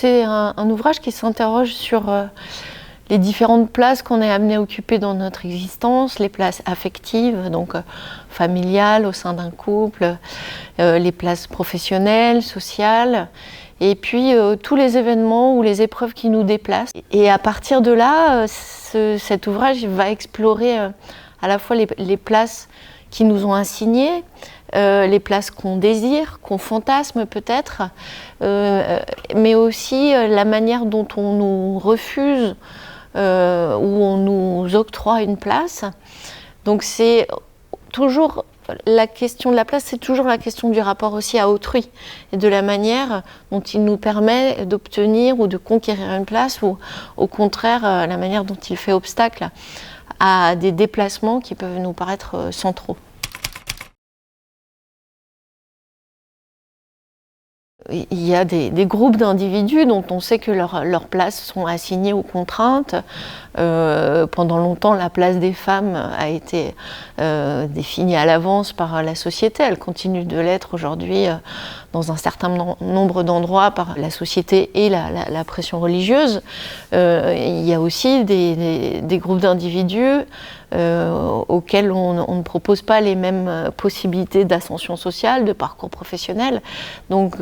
C'est un ouvrage qui s'interroge sur les différentes places qu'on est amené à occuper dans notre existence, les places affectives, donc familiales au sein d'un couple, les places professionnelles, sociales, et puis tous les événements ou les épreuves qui nous déplacent. Et à partir de là, cet ouvrage va explorer à la fois les places qui nous ont assignées, les places qu'on désire, qu'on fantasme peut-être, mais aussi la manière dont on nous refuse ou on nous octroie une place. Donc c'est toujours la question de la place, c'est toujours la question du rapport aussi à autrui et de la manière dont il nous permet d'obtenir ou de conquérir une place, ou au contraire la manière dont il fait obstacle à des déplacements qui peuvent nous paraître centraux. Il y a des groupes d'individus dont on sait que leurs places sont assignées aux contraintes. Pendant longtemps, la place des femmes a été définie à l'avance par la société. Elle continue de l'être aujourd'hui dans un certain nombre d'endroits par la société et la pression religieuse. Il y a aussi des groupes d'individus auxquels on ne propose pas les mêmes possibilités d'ascension sociale, de parcours professionnel. Donc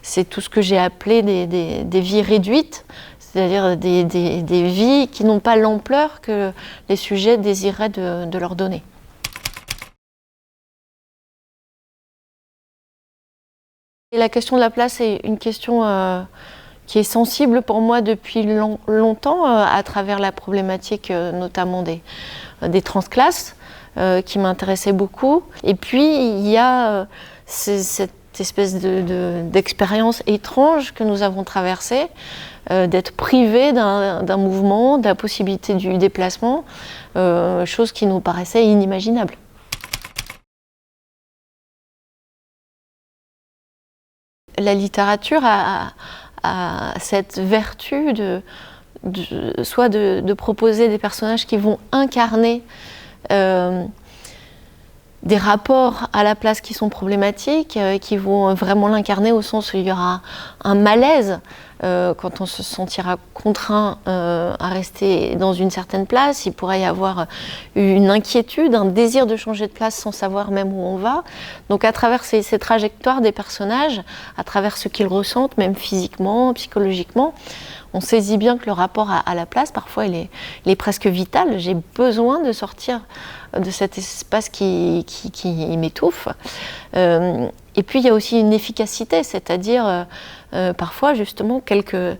c'est tout ce que j'ai appelé des vies réduites, c'est-à-dire des vies qui n'ont pas l'ampleur que les sujets désiraient de leur donner. Et la question de la place est une question qui est sensible pour moi depuis longtemps, à travers la problématique notamment des transclasses, qui m'intéressait beaucoup. Et puis il y a cette espèce d'expérience étrange que nous avons traversée, d'être privés d'un mouvement, de la possibilité du déplacement, chose qui nous paraissait inimaginable. La littérature a cette vertu soit de proposer des personnages qui vont incarner des rapports à la place qui sont problématiques, qui vont vraiment l'incarner au sens où il y aura un malaise quand on se sentira contraint à rester dans une certaine place. Il pourrait y avoir une inquiétude, un désir de changer de place sans savoir même où on va. Donc à travers ces trajectoires des personnages, à travers ce qu'ils ressentent, même physiquement, psychologiquement, on saisit bien que le rapport à la place, parfois, il est presque vital. J'ai besoin de sortir de cet espace qui m'étouffe. Et puis, il y a aussi une efficacité, c'est-à-dire, parfois, justement, quelques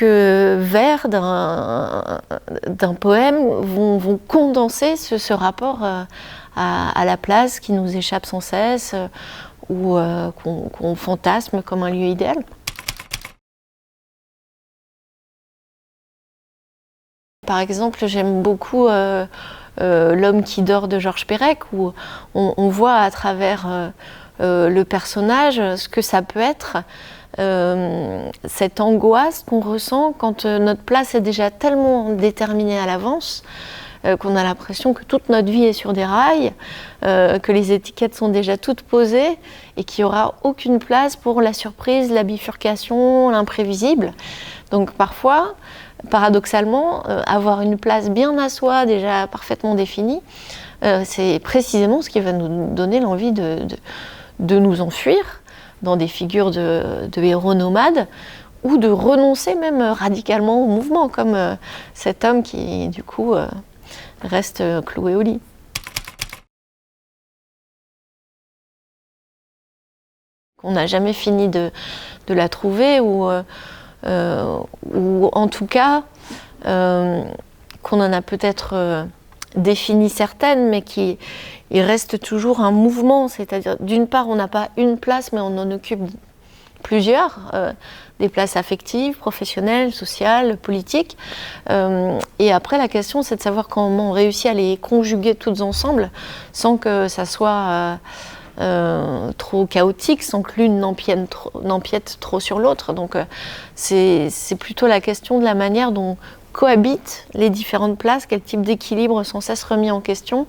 vers d'un poème vont condenser ce rapport à la place qui nous échappe sans cesse, ou qu'on fantasme comme un lieu idéal. Par exemple, j'aime beaucoup L'homme qui dort de Georges Perec, où on voit à travers le personnage ce que ça peut être, cette angoisse qu'on ressent quand notre place est déjà tellement déterminée à l'avance, qu'on a l'impression que toute notre vie est sur des rails, que les étiquettes sont déjà toutes posées et qu'il n'y aura aucune place pour la surprise, la bifurcation, l'imprévisible. Donc parfois, paradoxalement, avoir une place bien à soi, déjà parfaitement définie, c'est précisément ce qui va nous donner l'envie de nous enfuir dans des figures de héros nomades, ou de renoncer même radicalement au mouvement, comme cet homme qui, du coup, reste cloué au lit. On n'a jamais fini de la trouver, ou en tout cas qu'on en a peut-être défini certaines, mais il reste toujours un mouvement, c'est-à-dire d'une part on n'a pas une place, mais on en occupe plusieurs, des places affectives, professionnelles, sociales, politiques, et après la question c'est de savoir comment on réussit à les conjuguer toutes ensemble sans que ça soit trop chaotique, sans que l'une n'empiète trop sur l'autre. Donc c'est plutôt la question de la manière dont cohabitent les différentes places, quel type d'équilibre sans cesse remis en question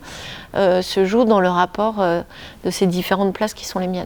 se joue dans le rapport de ces différentes places qui sont les miennes.